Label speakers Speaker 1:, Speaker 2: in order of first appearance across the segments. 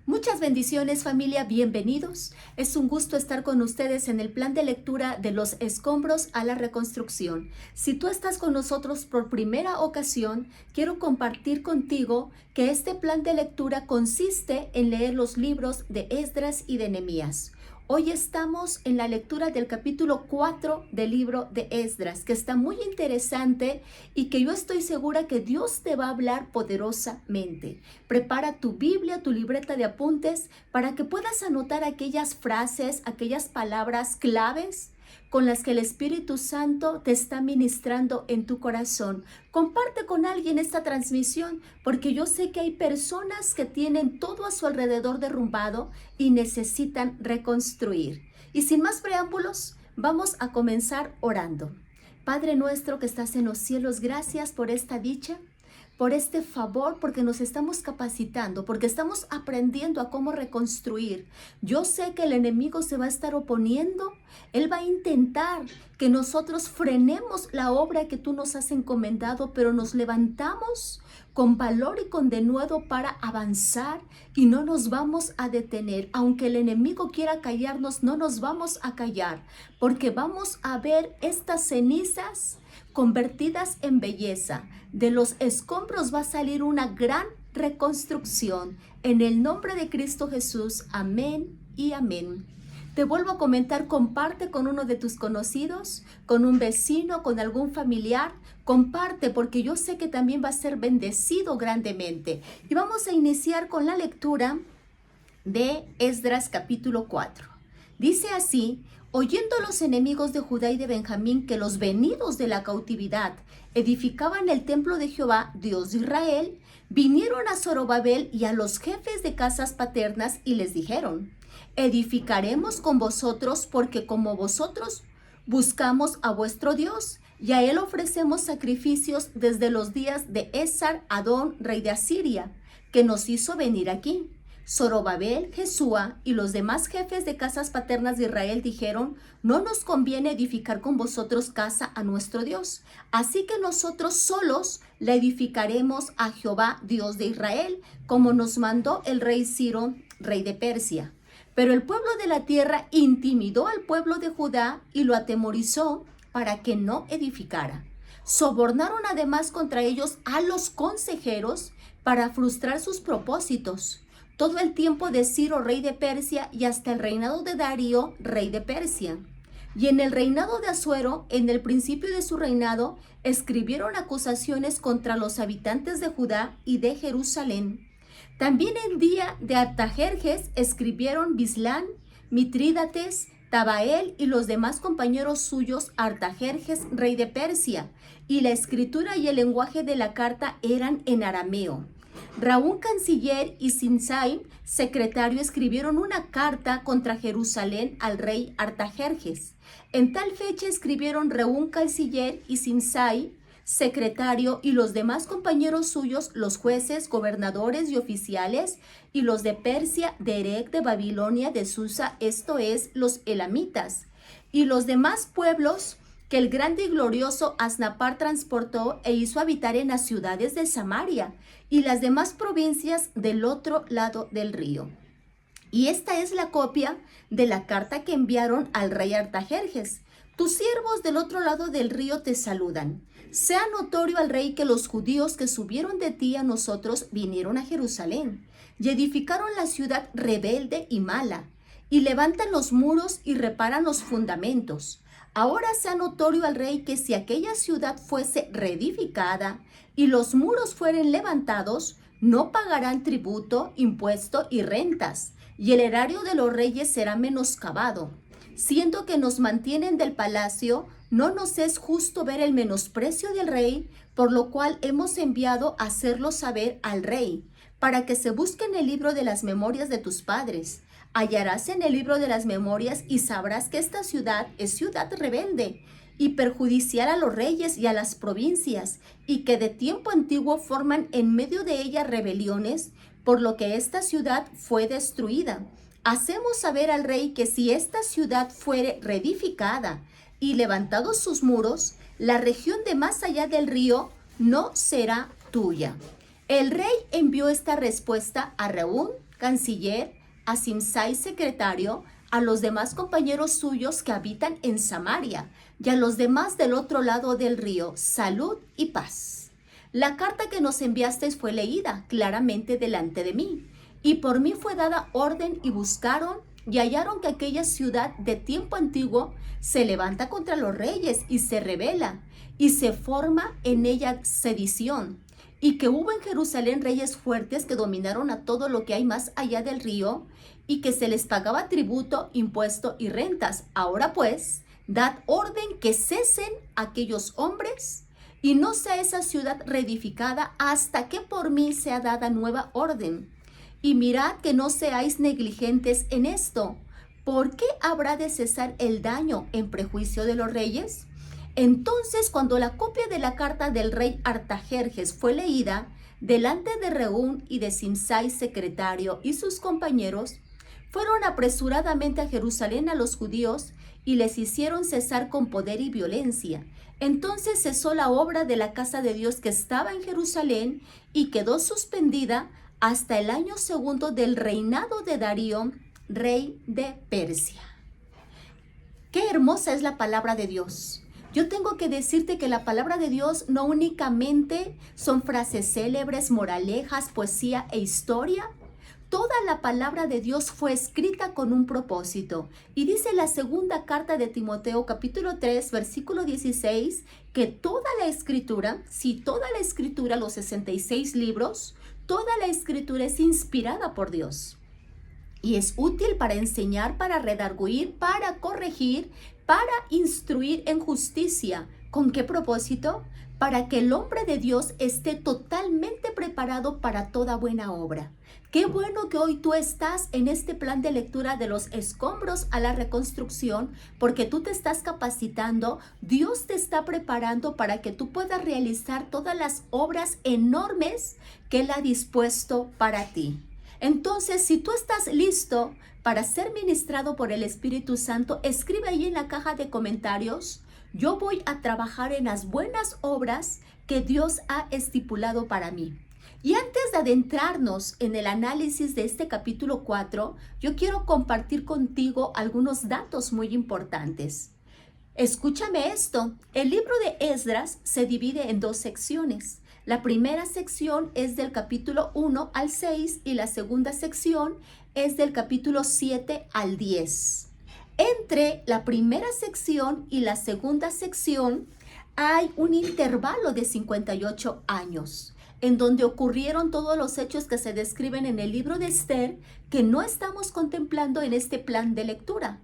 Speaker 1: Muchas bendiciones, familia, bienvenidos. Es un gusto estar con ustedes en el plan de lectura de los escombros a la reconstrucción. Si tú estás con nosotros por primera ocasión, quiero compartir contigo que este plan de lectura consiste en leer los libros de Esdras y de Nehemías. Hoy estamos en la lectura del capítulo 4 del libro de Esdras, que está muy interesante y que yo estoy segura que Dios te va a hablar poderosamente. Prepara tu Biblia, tu libreta de apuntes, para que puedas anotar aquellas frases, aquellas palabras claves con las que el Espíritu Santo te está ministrando en tu corazón. Comparte con alguien esta transmisión, porque yo sé que hay personas que tienen todo a su alrededor derrumbado y necesitan reconstruir. Y sin más preámbulos, vamos a comenzar orando. Padre nuestro que estás en los cielos, gracias por esta dicha, por este favor, porque nos estamos capacitando, porque estamos aprendiendo a cómo reconstruir. Yo sé que el enemigo se va a estar oponiendo. Él va a intentar que nosotros frenemos la obra que tú nos has encomendado, pero nos levantamos con valor y con denuedo para avanzar y no nos vamos a detener. Aunque el enemigo quiera callarnos, no nos vamos a callar, porque vamos a ver estas cenizas convertidas en belleza. De los escombros va a salir una gran reconstrucción. En el nombre de Cristo Jesús, amén y amén. Te vuelvo a comentar, comparte con uno de tus conocidos, con un vecino, con algún familiar. Comparte, porque yo sé que también va a ser bendecido grandemente. Y vamos a iniciar con la lectura de Esdras capítulo 4. Dice así: oyendo los enemigos de Judá y de Benjamín que los venidos de la cautividad edificaban el templo de Jehová, Dios de Israel, vinieron a Zorobabel y a los jefes de casas paternas y les dijeron: edificaremos con vosotros, porque como vosotros buscamos a vuestro Dios, y a él ofrecemos sacrificios desde los días de Esar-Adón, rey de Asiria, que nos hizo venir aquí. Zorobabel, Jesúa y los demás jefes de casas paternas de Israel dijeron: no nos conviene edificar con vosotros casa a nuestro Dios, así que nosotros solos la edificaremos a Jehová, Dios de Israel, como nos mandó el rey Ciro, rey de Persia. Pero el pueblo de la tierra intimidó al pueblo de Judá y lo atemorizó para que no edificara. Sobornaron además contra ellos a los consejeros para frustrar sus propósitos. Todo el tiempo de Ciro, rey de Persia, y hasta el reinado de Darío, rey de Persia. Y en el reinado de Asuero, en el principio de su reinado, escribieron acusaciones contra los habitantes de Judá y de Jerusalén. También en día de Artajerjes escribieron Bislán, Mitrídates, Tabael y los demás compañeros suyos, Artajerjes, rey de Persia, y la escritura y el lenguaje de la carta eran en arameo. Raúl, canciller, y Simsai, secretario, escribieron una carta contra Jerusalén al rey Artajerjes. En tal fecha escribieron Raúl, canciller, y Simsai, secretario, y los demás compañeros suyos, los jueces, gobernadores y oficiales, y los de Persia, de Erec, de Babilonia, de Susa, esto es, los elamitas, y los demás pueblos que el grande y glorioso Asnapar transportó e hizo habitar en las ciudades de Samaria y las demás provincias del otro lado del río. Y esta es la copia de la carta que enviaron al rey Artajerjes. Tus siervos del otro lado del río te saludan. Sea notorio al rey que los judíos que subieron de ti a nosotros vinieron a Jerusalén y edificaron la ciudad rebelde y mala, y levantan los muros y reparan los fundamentos. Ahora sea notorio al rey que si aquella ciudad fuese reedificada y los muros fueren levantados, no pagarán tributo, impuesto y rentas, y el erario de los reyes será menoscabado. Siendo que nos mantienen del palacio, no nos es justo ver el menosprecio del rey, por lo cual hemos enviado a hacerlo saber al rey, para que se busque en el libro de las memorias de tus padres. Hallarás en el libro de las memorias y sabrás que esta ciudad es ciudad rebelde y perjudicial a los reyes y a las provincias, y que de tiempo antiguo forman en medio de ella rebeliones, por lo que esta ciudad fue destruida. Hacemos saber al rey que si esta ciudad fuere reedificada y levantados sus muros, la región de más allá del río no será tuya. El rey envió esta respuesta a Reún, canciller, a Simsai, secretario, a los demás compañeros suyos que habitan en Samaria y a los demás del otro lado del río, salud y paz. La carta que nos enviasteis fue leída claramente delante de mí, y por mí fue dada orden y buscaron y hallaron que aquella ciudad de tiempo antiguo se levanta contra los reyes y se rebela, y se forma en ella sedición, y que hubo en Jerusalén reyes fuertes que dominaron a todo lo que hay más allá del río, y que se les pagaba tributo, impuesto y rentas. Ahora pues, dad orden que cesen aquellos hombres, y no sea esa ciudad reedificada hasta que por mí sea dada nueva orden. Y mirad que no seáis negligentes en esto. ¿Por qué habrá de cesar el daño en prejuicio de los reyes? Entonces, cuando la copia de la carta del rey Artajerjes fue leída delante de Rehum y de Simsai, secretario, y sus compañeros, fueron apresuradamente a Jerusalén a los judíos y les hicieron cesar con poder y violencia. Entonces cesó la obra de la casa de Dios que estaba en Jerusalén y quedó suspendida hasta el año segundo del reinado de Darío, rey de Persia. Qué hermosa es la palabra de Dios. Yo tengo que decirte que la palabra de Dios no únicamente son frases célebres, moralejas, poesía e historia. Toda la palabra de Dios fue escrita con un propósito. Y dice la segunda carta de Timoteo, capítulo 3, versículo 16, que toda la escritura, los 66 libros, toda la escritura es inspirada por Dios. Y es útil para enseñar, para redarguir, para corregir, para instruir en justicia. ¿Con qué propósito? Para que el hombre de Dios esté totalmente preparado para toda buena obra. Qué bueno que hoy tú estás en este plan de lectura de los escombros a la reconstrucción, porque tú te estás capacitando, Dios te está preparando para que tú puedas realizar todas las obras enormes que Él ha dispuesto para ti. Entonces, si tú estás listo para ser ministrado por el Espíritu Santo, escribe ahí en la caja de comentarios: yo voy a trabajar en las buenas obras que Dios ha estipulado para mí. Y antes de adentrarnos en el análisis de este capítulo 4, yo quiero compartir contigo algunos datos muy importantes. Escúchame esto, el libro de Esdras se divide en dos secciones. La primera sección es del capítulo 1 al 6 y la segunda sección es del capítulo 7 al 10. Entre la primera sección y la segunda sección hay un intervalo de 58 años, en donde ocurrieron todos los hechos que se describen en el libro de Esther, que no estamos contemplando en este plan de lectura.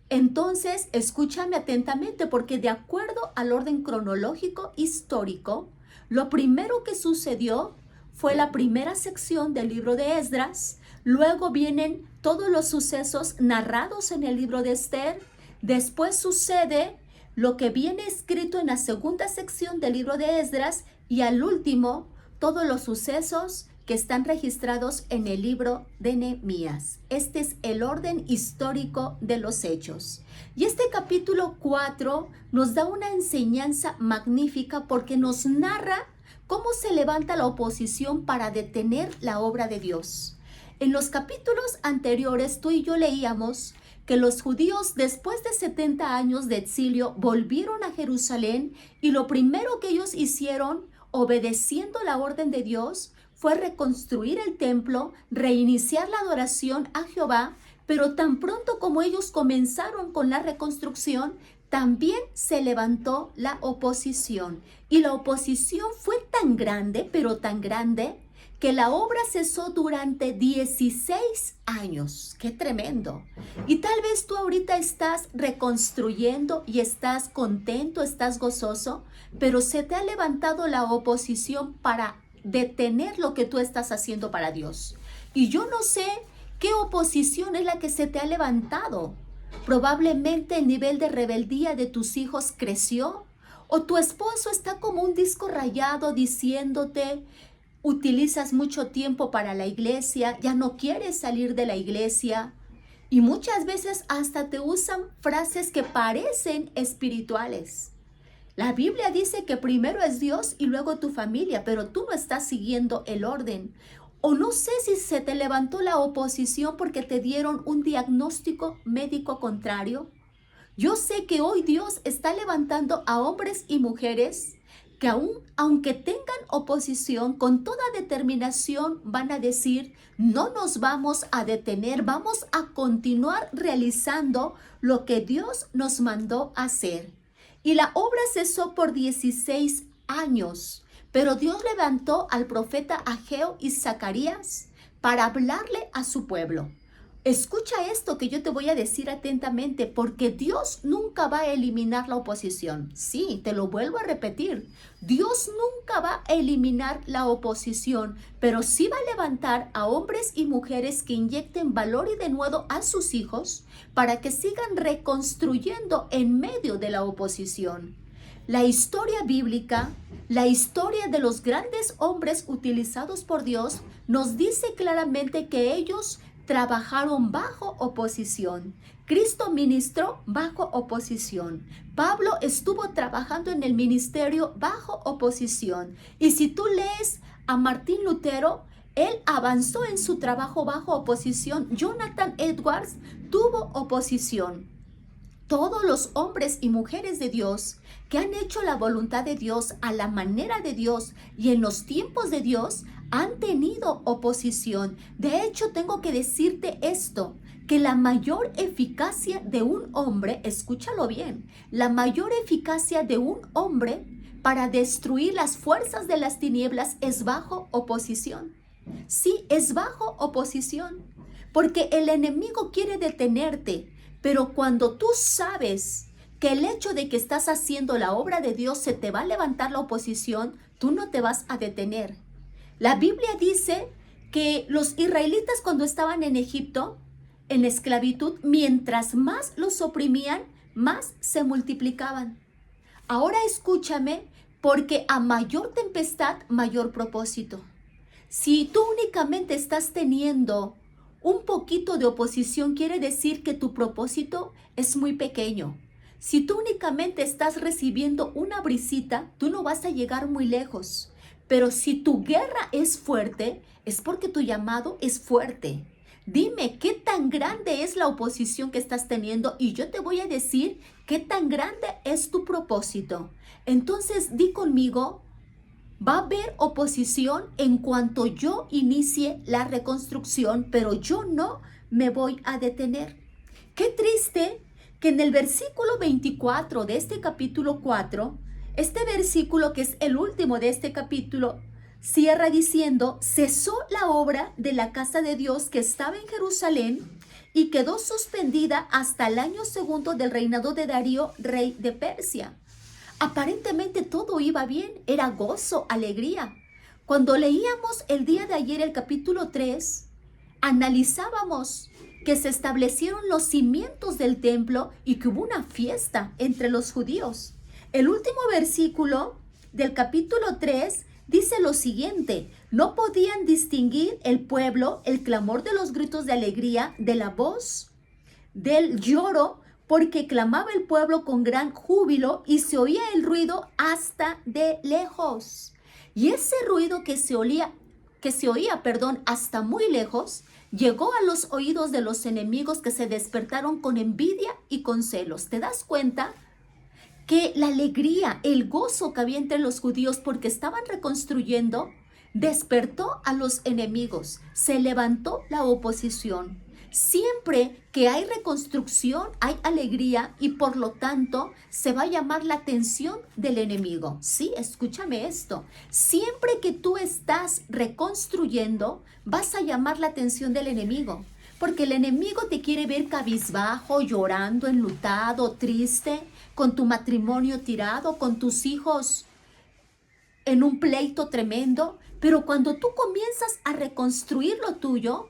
Speaker 1: Entonces, escúchame atentamente, porque de acuerdo al orden cronológico histórico, lo primero que sucedió fue la primera sección del libro de Esdras, luego vienen todos los sucesos narrados en el libro de Esther, después sucede lo que viene escrito en la segunda sección del libro de Esdras y al último todos los sucesos que están registrados en el libro de Nehemías. Este es el orden histórico de los hechos. Y este capítulo 4 nos da una enseñanza magnífica porque nos narra cómo se levanta la oposición para detener la obra de Dios. En los capítulos anteriores tú y yo leíamos que los judíos después de 70 años de exilio volvieron a Jerusalén y lo primero que ellos hicieron, obedeciendo la orden de Dios, fue reconstruir el templo, reiniciar la adoración a Jehová, pero tan pronto como ellos comenzaron con la reconstrucción, también se levantó la oposición. Y la oposición fue tan grande, pero tan grande, que la obra cesó durante 16 años. ¡Qué tremendo! Y tal vez tú ahorita estás reconstruyendo y estás contento, estás gozoso, pero se te ha levantado la oposición para detener lo que tú estás haciendo para Dios. Y yo no sé qué oposición es la que se te ha levantado. Probablemente el nivel de rebeldía de tus hijos creció, o tu esposo está como un disco rayado diciéndote: utilizas mucho tiempo para la iglesia, ya no quieres salir de la iglesia. Y muchas veces hasta te usan frases que parecen espirituales. La Biblia dice que primero es Dios y luego tu familia, pero tú no estás siguiendo el orden. O no sé si se te levantó la oposición porque te dieron un diagnóstico médico contrario. Yo sé que hoy Dios está levantando a hombres y mujeres que aunque tengan oposición, con toda determinación van a decir, no nos vamos a detener, vamos a continuar realizando lo que Dios nos mandó hacer. Y la obra cesó por 16 años, pero Dios levantó al profeta Ageo y Zacarías para hablarle a su pueblo. Escucha esto que yo te voy a decir atentamente, porque Dios nunca va a eliminar la oposición. Sí, te lo vuelvo a repetir. Dios nunca va a eliminar la oposición, pero sí va a levantar a hombres y mujeres que inyecten valor y denuedo a sus hijos para que sigan reconstruyendo en medio de la oposición. La historia bíblica, la historia de los grandes hombres utilizados por Dios, nos dice claramente que ellos trabajaron bajo oposición. Cristo ministró bajo oposición. Pablo estuvo trabajando en el ministerio bajo oposición. Y si tú lees a Martín Lutero, él avanzó en su trabajo bajo oposición. Jonathan Edwards tuvo oposición. Todos los hombres y mujeres de Dios que han hecho la voluntad de Dios a la manera de Dios y en los tiempos de Dios han tenido oposición. De hecho, tengo que decirte esto, que la mayor eficacia de un hombre, escúchalo bien, la mayor eficacia de un hombre para destruir las fuerzas de las tinieblas es bajo oposición. Sí, es bajo oposición, porque el enemigo quiere detenerte, pero cuando tú sabes que el hecho de que estás haciendo la obra de Dios se te va a levantar la oposición, tú no te vas a detener. La Biblia dice que los israelitas cuando estaban en Egipto, en esclavitud, mientras más los oprimían, más se multiplicaban. Ahora escúchame, porque a mayor tempestad, mayor propósito. Si tú únicamente estás teniendo un poquito de oposición, quiere decir que tu propósito es muy pequeño. Si tú únicamente estás recibiendo una brisita, tú no vas a llegar muy lejos. Pero si tu guerra es fuerte, es porque tu llamado es fuerte. Dime, ¿qué tan grande es la oposición que estás teniendo? Y yo te voy a decir qué tan grande es tu propósito. Entonces, di conmigo, va a haber oposición en cuanto yo inicie la reconstrucción, pero yo no me voy a detener. Qué triste que en el versículo 24 de este capítulo 4, este versículo, que es el último de este capítulo, cierra diciendo, cesó la obra de la casa de Dios que estaba en Jerusalén y quedó suspendida hasta el año segundo del reinado de Darío, rey de Persia. Aparentemente todo iba bien, era gozo, alegría. Cuando leíamos el día de ayer el capítulo 3, analizábamos que se establecieron los cimientos del templo y que hubo una fiesta entre los judíos. El último versículo del capítulo 3 dice lo siguiente: no podían distinguir el pueblo el clamor de los gritos de alegría de la voz del lloro, porque clamaba el pueblo con gran júbilo y se oía el ruido hasta de lejos. Y ese ruido que se oía, hasta muy lejos, llegó a los oídos de los enemigos, que se despertaron con envidia y con celos. ¿Te das cuenta? Que la alegría, el gozo que había entre los judíos porque estaban reconstruyendo, despertó a los enemigos, se levantó la oposición. Siempre que hay reconstrucción, hay alegría y por lo tanto se va a llamar la atención del enemigo. Sí, escúchame esto. Siempre que tú estás reconstruyendo, vas a llamar la atención del enemigo. Porque el enemigo te quiere ver cabizbajo, llorando, enlutado, triste, con tu matrimonio tirado, con tus hijos en un pleito tremendo. Pero cuando tú comienzas a reconstruir lo tuyo,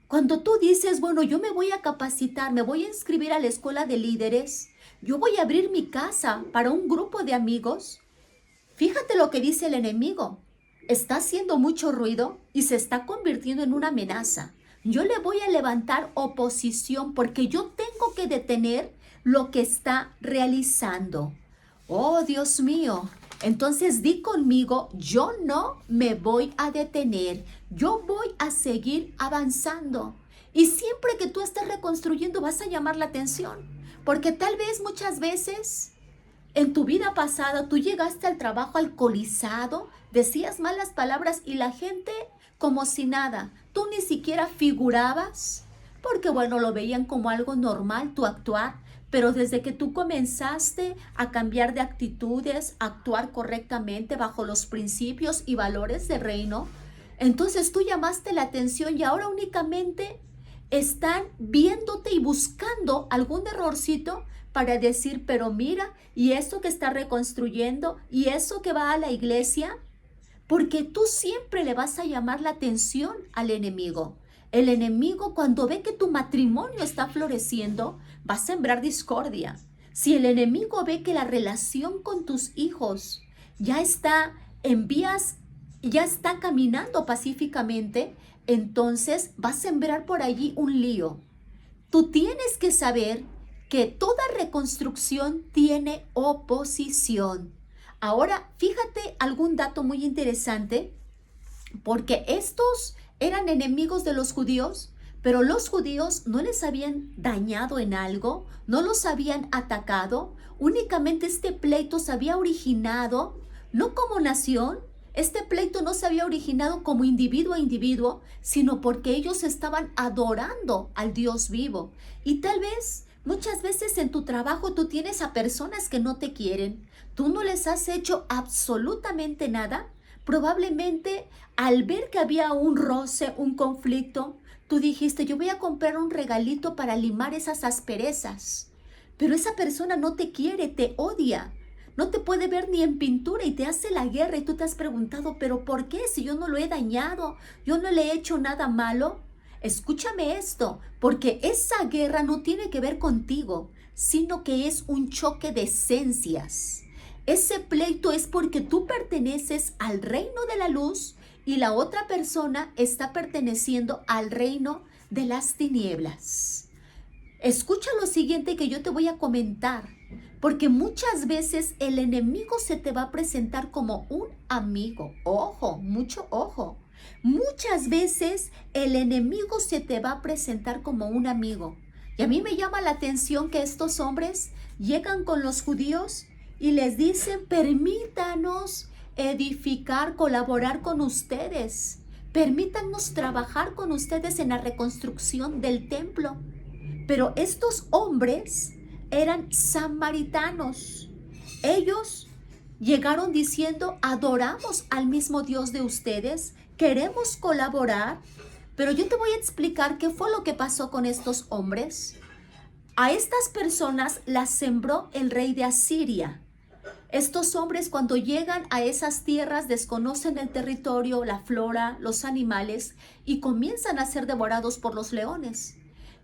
Speaker 1: cuando tú dices, bueno, yo me voy a capacitar, me voy a inscribir a la escuela de líderes, yo voy a abrir mi casa para un grupo de amigos, fíjate lo que dice el enemigo. Está haciendo mucho ruido y se está convirtiendo en una amenaza. Yo le voy a levantar oposición porque yo tengo que detener lo que está realizando. Oh, Dios mío. Entonces di conmigo, yo no me voy a detener, yo voy a seguir avanzando. Y siempre que tú estés reconstruyendo vas a llamar la atención, porque tal vez muchas veces en tu vida pasada tú llegaste al trabajo alcoholizado, decías malas palabras y la gente como si nada, tú ni siquiera figurabas, porque bueno, lo veían como algo normal tu actuar. Pero desde que tú comenzaste a cambiar de actitudes, a actuar correctamente bajo los principios y valores del reino, entonces tú llamaste la atención y ahora únicamente están viéndote y buscando algún errorcito para decir, pero mira, y eso que está reconstruyendo, y eso que va a la iglesia, porque tú siempre le vas a llamar la atención al enemigo. El enemigo, cuando ve que tu matrimonio está floreciendo, va a sembrar discordia. Si el enemigo ve que la relación con tus hijos ya está en vías, ya está caminando pacíficamente, entonces va a sembrar por allí un lío. Tú tienes que saber que toda reconstrucción tiene oposición. Ahora, fíjate algún dato muy interesante, porque estos eran enemigos de los judíos, pero los judíos no les habían dañado en algo, no los habían atacado, únicamente este pleito se había originado, no como nación, este pleito no se había originado como individuo a individuo, sino porque ellos estaban adorando al Dios vivo. Y tal vez, muchas veces en tu trabajo tú tienes a personas que no te quieren, tú no les has hecho absolutamente nada. Probablemente al ver que había un roce, un conflicto, tú dijiste, yo voy a comprar un regalito para limar esas asperezas. Pero esa persona no te quiere, te odia. No te puede ver ni en pintura y te hace la guerra y tú te has preguntado, ¿pero por qué? Si yo no lo he dañado, yo no le he hecho nada malo. Escúchame esto, porque esa guerra no tiene que ver contigo, sino que es un choque de esencias. Ese pleito es porque tú perteneces al reino de la luz y la otra persona está perteneciendo al reino de las tinieblas. Escucha lo siguiente que yo te voy a comentar, porque muchas veces el enemigo se te va a presentar como un amigo. Ojo, mucho ojo. Muchas veces el enemigo se te va a presentar como un amigo. Y a mí me llama la atención que estos hombres llegan con los judíos y les dicen, permítanos edificar, colaborar con ustedes. Permítanos trabajar con ustedes en la reconstrucción del templo. Pero estos hombres eran samaritanos. Ellos llegaron diciendo, adoramos al mismo Dios de ustedes, queremos colaborar. Pero yo te voy a explicar qué fue lo que pasó con estos hombres. A estas personas las sembró el rey de Asiria. Estos hombres cuando llegan a esas tierras desconocen el territorio, la flora, los animales y comienzan a ser devorados por los leones.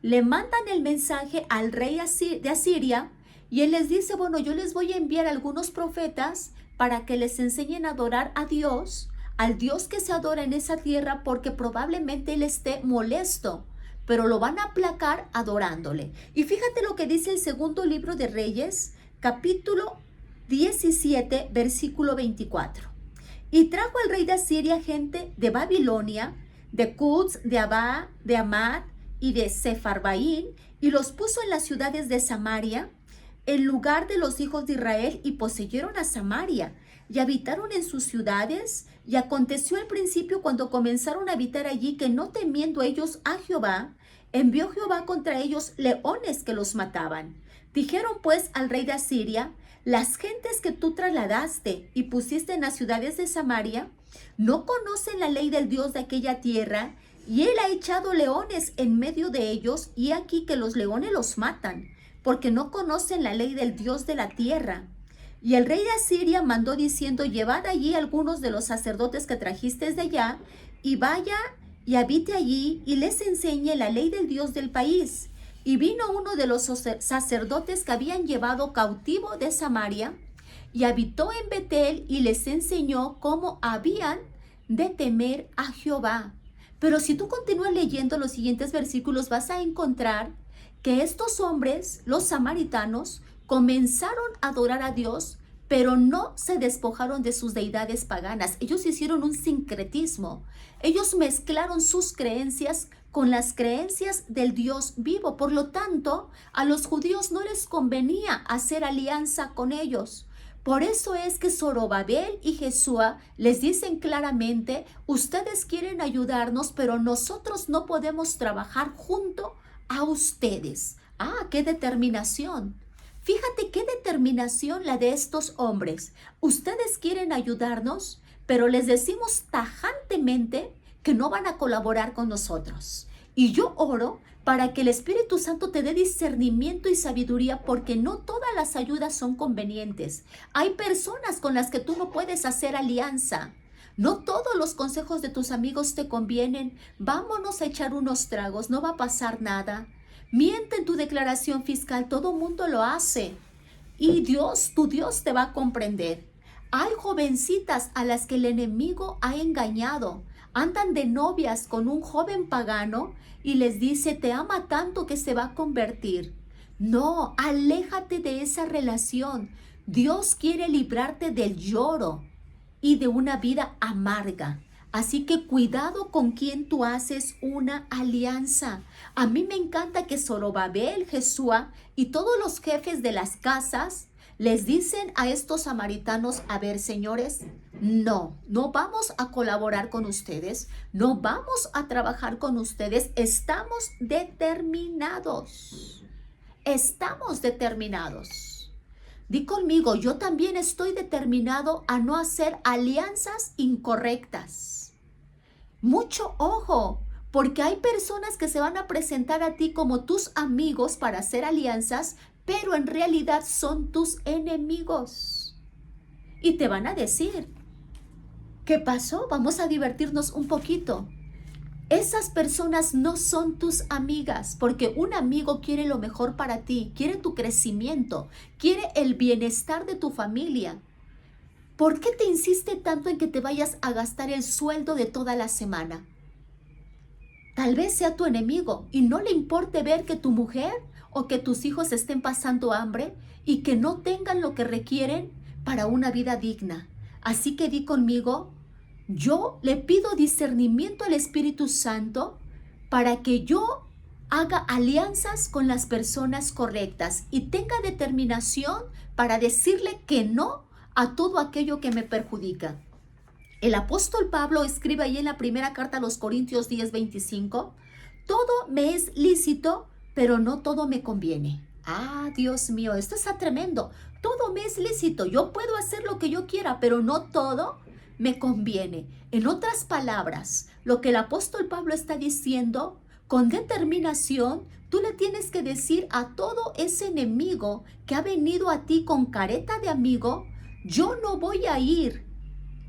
Speaker 1: Le mandan el mensaje al rey de Asiria y él les dice, bueno, yo les voy a enviar algunos profetas para que les enseñen a adorar a Dios, al Dios que se adora en esa tierra, porque probablemente él esté molesto, pero lo van a aplacar adorándole. Y fíjate lo que dice el segundo libro de Reyes, capítulo 17, versículo 24. Y trajo el rey de Asiria gente de Babilonia, de Cuz, de Abá, de Amad y de Sefarbaín, y los puso en las ciudades de Samaria, en lugar de los hijos de Israel, y poseyeron a Samaria, y habitaron en sus ciudades. Y aconteció al principio, cuando comenzaron a habitar allí, que no temiendo ellos a Jehová, envió Jehová contra ellos leones que los mataban. Dijeron pues al rey de Asiria, las gentes que tú trasladaste y pusiste en las ciudades de Samaria, no conocen la ley del Dios de aquella tierra, y él ha echado leones en medio de ellos, y aquí que los leones los matan, porque no conocen la ley del Dios de la tierra. Y el rey de Asiria mandó diciendo, llevad allí algunos de los sacerdotes que trajisteis de allá, y vaya y habite allí, y les enseñe la ley del Dios del país. Y vino uno de los sacerdotes que habían llevado cautivo de Samaria, y habitó en Betel, y les enseñó cómo habían de temer a Jehová. Pero si tú continúas leyendo los siguientes versículos, vas a encontrar que estos hombres, los samaritanos, comenzaron a adorar a Dios, pero no se despojaron de sus deidades paganas. Ellos hicieron un sincretismo. Ellos mezclaron sus creencias con las creencias del Dios vivo. Por lo tanto, a los judíos no les convenía hacer alianza con ellos. Por eso es que Zorobabel y Jesúa les dicen claramente, ustedes quieren ayudarnos, pero nosotros no podemos trabajar junto a ustedes. ¡Ah, qué determinación! Fíjate qué determinación la de estos hombres. Ustedes quieren ayudarnos, pero les decimos tajantemente que no van a colaborar con nosotros. Y yo oro para que el Espíritu Santo te dé discernimiento y sabiduría, porque no todas las ayudas son convenientes. Hay personas con las que tú no puedes hacer alianza. No todos los consejos de tus amigos te convienen. Vámonos a echar unos tragos, no va a pasar nada. Miente en tu declaración fiscal, todo mundo lo hace. Y Dios, tu Dios te va a comprender. Hay jovencitas a las que el enemigo ha engañado. Andan de novias con un joven pagano y les dice, te ama tanto que se va a convertir. No, aléjate de esa relación. Dios quiere librarte del lloro y de una vida amarga. Así que cuidado con quien tú haces una alianza. A mí me encanta que Zorobabel, Jesúa y todos los jefes de las casas les dicen a estos samaritanos, a ver, señores, no vamos a colaborar con ustedes, no vamos a trabajar con ustedes, estamos determinados. Estamos determinados. Di conmigo, yo también estoy determinado a no hacer alianzas incorrectas. Mucho ojo, porque hay personas que se van a presentar a ti como tus amigos para hacer alianzas, pero en realidad son tus enemigos. Y te van a decir, ¿qué pasó? Vamos a divertirnos un poquito. Esas personas no son tus amigas, porque un amigo quiere lo mejor para ti, quiere tu crecimiento, quiere el bienestar de tu familia. ¿Por qué te insiste tanto en que te vayas a gastar el sueldo de toda la semana? Tal vez sea tu enemigo y no le importe ver que tu mujer o que tus hijos estén pasando hambre y que no tengan lo que requieren para una vida digna. Así que di conmigo, yo le pido discernimiento al Espíritu Santo para que yo haga alianzas con las personas correctas y tenga determinación para decirle que no a todo aquello que me perjudica. El apóstol Pablo escribe ahí en la primera carta a los Corintios 10:25, todo me es lícito, pero no todo me conviene. Ah, Dios mío, esto está tremendo. Todo me es lícito, yo puedo hacer lo que yo quiera, pero no todo me conviene. En otras palabras, lo que el apóstol Pablo está diciendo, con determinación, tú le tienes que decir a todo ese enemigo que ha venido a ti con careta de amigo, yo no voy a ir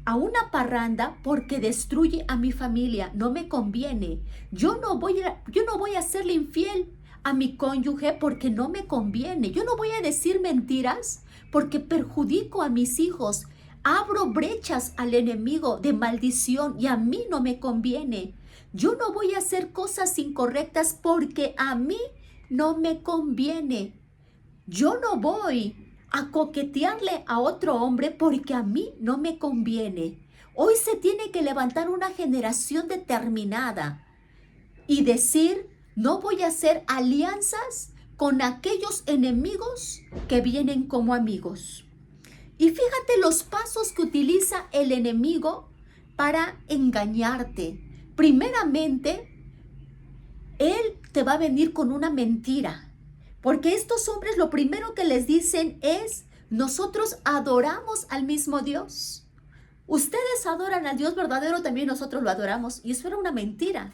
Speaker 1: a una parranda porque destruye a mi familia, no me conviene. Yo no voy a serle infiel a mi cónyuge porque no me conviene. Yo no voy a decir mentiras porque perjudico a mis hijos. Abro brechas al enemigo de maldición y a mí no me conviene. Yo no voy a hacer cosas incorrectas porque a mí no me conviene. Yo no voy a coquetearle a otro hombre porque a mí no me conviene. Hoy se tiene que levantar una generación determinada y decir, no voy a hacer alianzas con aquellos enemigos que vienen como amigos. Y fíjate los pasos que utiliza el enemigo para engañarte. Primeramente, él te va a venir con una mentira. Porque estos hombres lo primero que les dicen es, nosotros adoramos al mismo Dios. Ustedes adoran al Dios verdadero, también nosotros lo adoramos. Y eso era una mentira.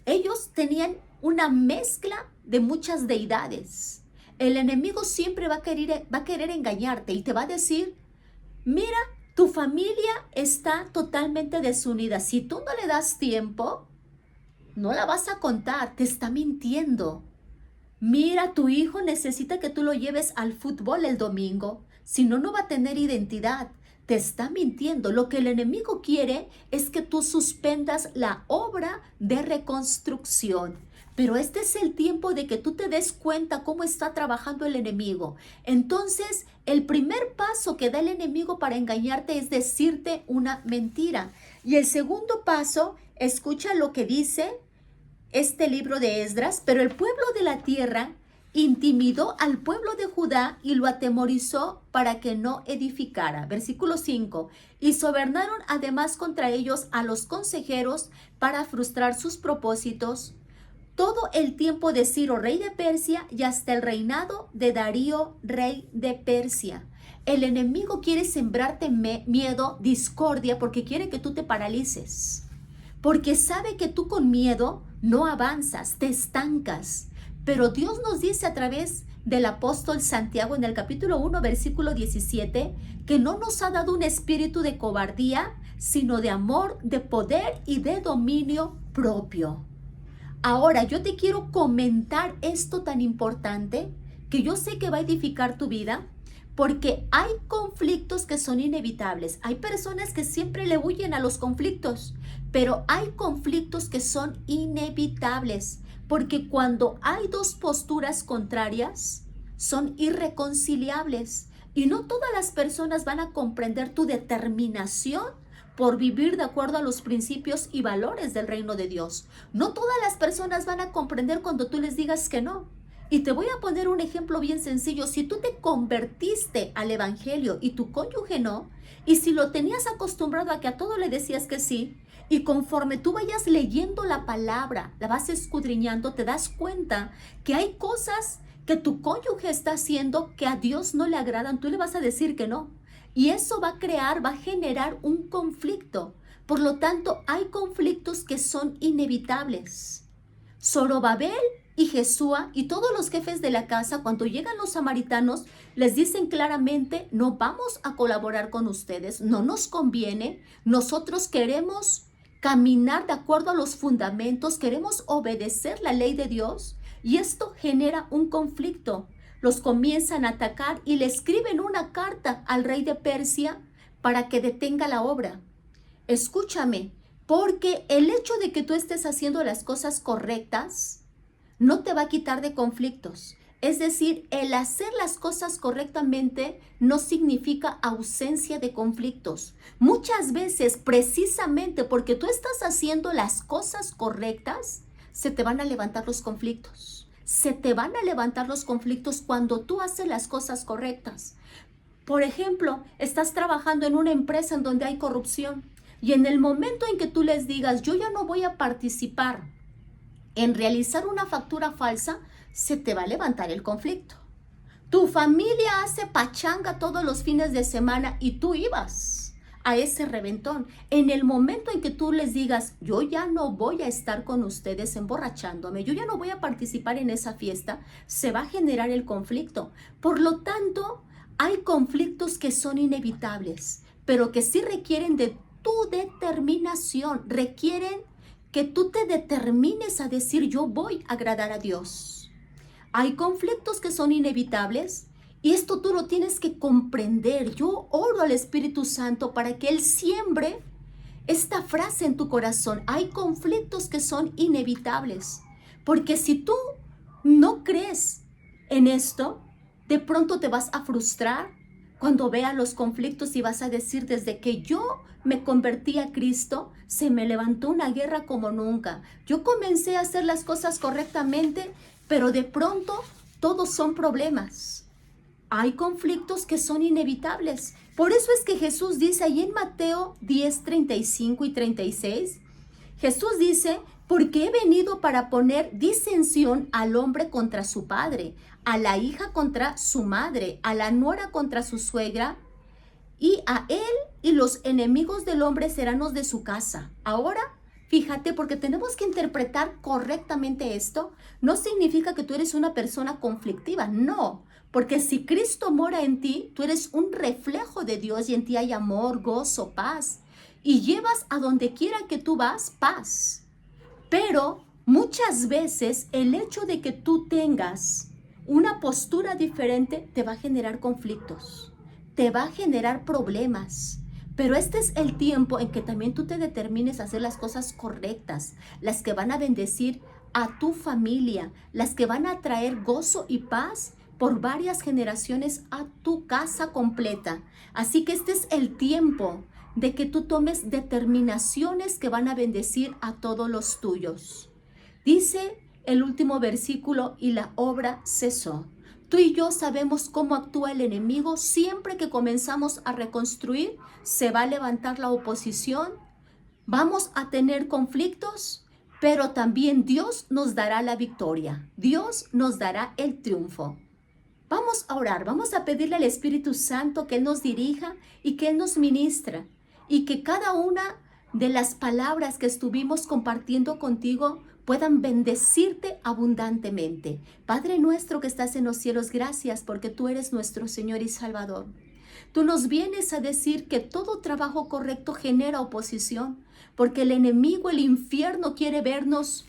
Speaker 1: Ellos tenían una mezcla de muchas deidades. El enemigo siempre va a querer engañarte y te va a decir, mira, tu familia está totalmente desunida. Si tú no le das tiempo, no la vas a contar, te está mintiendo. Mira, tu hijo necesita que tú lo lleves al fútbol el domingo, si no, no va a tener identidad. te está mintiendo. Lo que el enemigo quiere es que tú suspendas la obra de reconstrucción. Pero este es el tiempo de que tú te des cuenta cómo está trabajando el enemigo. Entonces, el primer paso que da el enemigo para engañarte es decirte una mentira. Y el segundo paso, escucha lo que dice este libro de Esdras: pero el pueblo de la tierra intimidó al pueblo de Judá y lo atemorizó para que no edificara. Versículo 5. Y sobornaron además contra ellos a los consejeros para frustrar sus propósitos todo el tiempo de Ciro, rey de Persia, y hasta el reinado de Darío, rey de Persia. El enemigo quiere sembrarte miedo, discordia, porque quiere que tú te paralices. Porque sabe que tú con miedo no avanzas, te estancas. Pero Dios nos dice a través del apóstol Santiago en el capítulo 1, versículo 17, que no nos ha dado un espíritu de cobardía, sino de amor, de poder y de dominio propio. Ahora, yo te quiero comentar esto tan importante que yo sé que va a edificar tu vida, porque hay conflictos que son inevitables. Hay personas que siempre le huyen a los conflictos, pero hay conflictos que son inevitables, porque cuando hay dos posturas contrarias, son irreconciliables. Y no todas las personas van a comprender tu determinación por vivir de acuerdo a los principios y valores del reino de Dios. No todas las personas van a comprender cuando tú les digas que no. Y te voy a poner un ejemplo bien sencillo. Si tú te convertiste al evangelio y tu cónyuge no, y si lo tenías acostumbrado a que a todo le decías que sí, y conforme tú vayas leyendo la palabra, la vas escudriñando, te das cuenta que hay cosas que tu cónyuge está haciendo que a Dios no le agradan, tú le vas a decir que no. Y eso va a generar un conflicto. Por lo tanto, hay conflictos que son inevitables. Zorobabel y Jesúa y todos los jefes de la casa, cuando llegan los samaritanos, les dicen claramente: no vamos a colaborar con ustedes, no nos conviene, nosotros queremos caminar de acuerdo a los fundamentos, queremos obedecer la ley de Dios, y esto genera un conflicto. Los comienzan a atacar y le escriben una carta al rey de Persia para que detenga la obra. Escúchame, porque el hecho de que tú estés haciendo las cosas correctas no te va a quitar de conflictos. Es decir, el hacer las cosas correctamente no significa ausencia de conflictos. Muchas veces, precisamente porque tú estás haciendo las cosas correctas, se te van a levantar los conflictos. Se te van a levantar los conflictos cuando tú haces las cosas correctas. Por ejemplo, estás trabajando en una empresa en donde hay corrupción, y en el momento en que tú les digas: yo ya no voy a participar en realizar una factura falsa, se te va a levantar el conflicto. Tu familia hace pachanga todos los fines de semana y tú ibas a ese reventón. En el momento en que tú les digas: yo ya no voy a estar con ustedes emborrachándome, yo ya no voy a participar en esa fiesta, se va a generar el conflicto. Por lo tanto, hay conflictos que son inevitables, pero que sí requieren de tu determinación, requieren que tú te determines a decir: yo voy a agradar a Dios. Hay conflictos que son inevitables, y esto tú lo tienes que comprender. Yo oro al Espíritu Santo para que Él siembre esta frase en tu corazón: hay conflictos que son inevitables. Porque si tú no crees en esto, de pronto te vas a frustrar cuando veas los conflictos y vas a decir: desde que yo me convertí a Cristo, se me levantó una guerra como nunca. Yo comencé a hacer las cosas correctamente, pero de pronto todos son problemas. Hay conflictos que son inevitables. Por eso es que Jesús dice ahí en Mateo 10, 35 y 36, Jesús dice: porque he venido para poner disensión al hombre contra su padre, a la hija contra su madre, a la nuera contra su suegra, y a él y los enemigos del hombre serán los de su casa. Ahora, fíjate, porque tenemos que interpretar correctamente esto. No significa que tú eres una persona conflictiva, no. Porque si Cristo mora en ti, tú eres un reflejo de Dios y en ti hay amor, gozo, paz. Y llevas a donde quiera que tú vas, paz. Pero muchas veces el hecho de que tú tengas una postura diferente te va a generar conflictos. te va a generar problemas. Pero este es el tiempo en que también tú te determines a hacer las cosas correctas, las que van a bendecir a tu familia, las que van a traer gozo y paz por varias generaciones a tu casa completa. Así que este es el tiempo de que tú tomes determinaciones que van a bendecir a todos los tuyos. Dice el último versículo: y la obra cesó. Tú y yo sabemos cómo actúa el enemigo. Siempre que comenzamos a reconstruir, se va a levantar la oposición, vamos a tener conflictos, pero también Dios nos dará la victoria. Dios nos dará el triunfo. Vamos a orar, vamos a pedirle al Espíritu Santo que Él nos dirija y que Él nos ministra, y que cada una de las palabras que estuvimos compartiendo contigo puedan bendecirte abundantemente. Padre nuestro que estás en los cielos, gracias porque tú eres nuestro Señor y Salvador. Tú nos vienes a decir que todo trabajo correcto genera oposición, porque el enemigo, el infierno, quiere vernos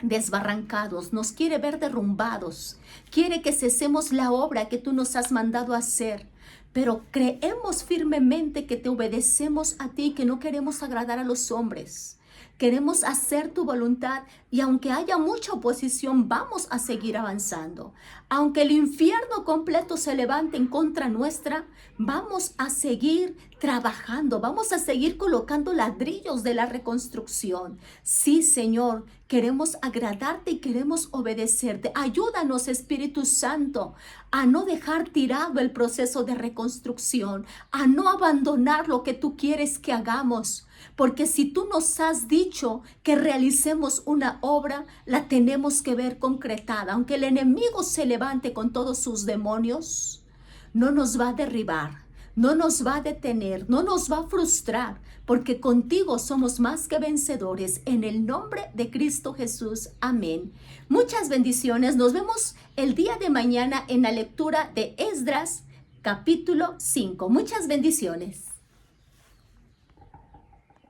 Speaker 1: desbarrancados, nos quiere ver derrumbados, quiere que cesemos la obra que tú nos has mandado a hacer. Pero creemos firmemente que te obedecemos a ti, que no queremos agradar a los hombres. Queremos hacer tu voluntad, y aunque haya mucha oposición, vamos a seguir avanzando. Aunque el infierno completo se levante en contra nuestra, vamos a seguir trabajando, vamos a seguir colocando ladrillos de la reconstrucción. Sí, Señor, queremos agradarte y queremos obedecerte. Ayúdanos, Espíritu Santo, a no dejar tirado el proceso de reconstrucción, a no abandonar lo que tú quieres que hagamos. Porque si tú nos has dicho que realicemos una obra, la tenemos que ver concretada. Aunque el enemigo se levante con todos sus demonios, no nos va a derribar, no nos va a detener, no nos va a frustrar, porque contigo somos más que vencedores. En el nombre de Cristo Jesús. Amén. Muchas bendiciones. Nos vemos el día de mañana en la lectura de Esdras, capítulo 5. Muchas bendiciones.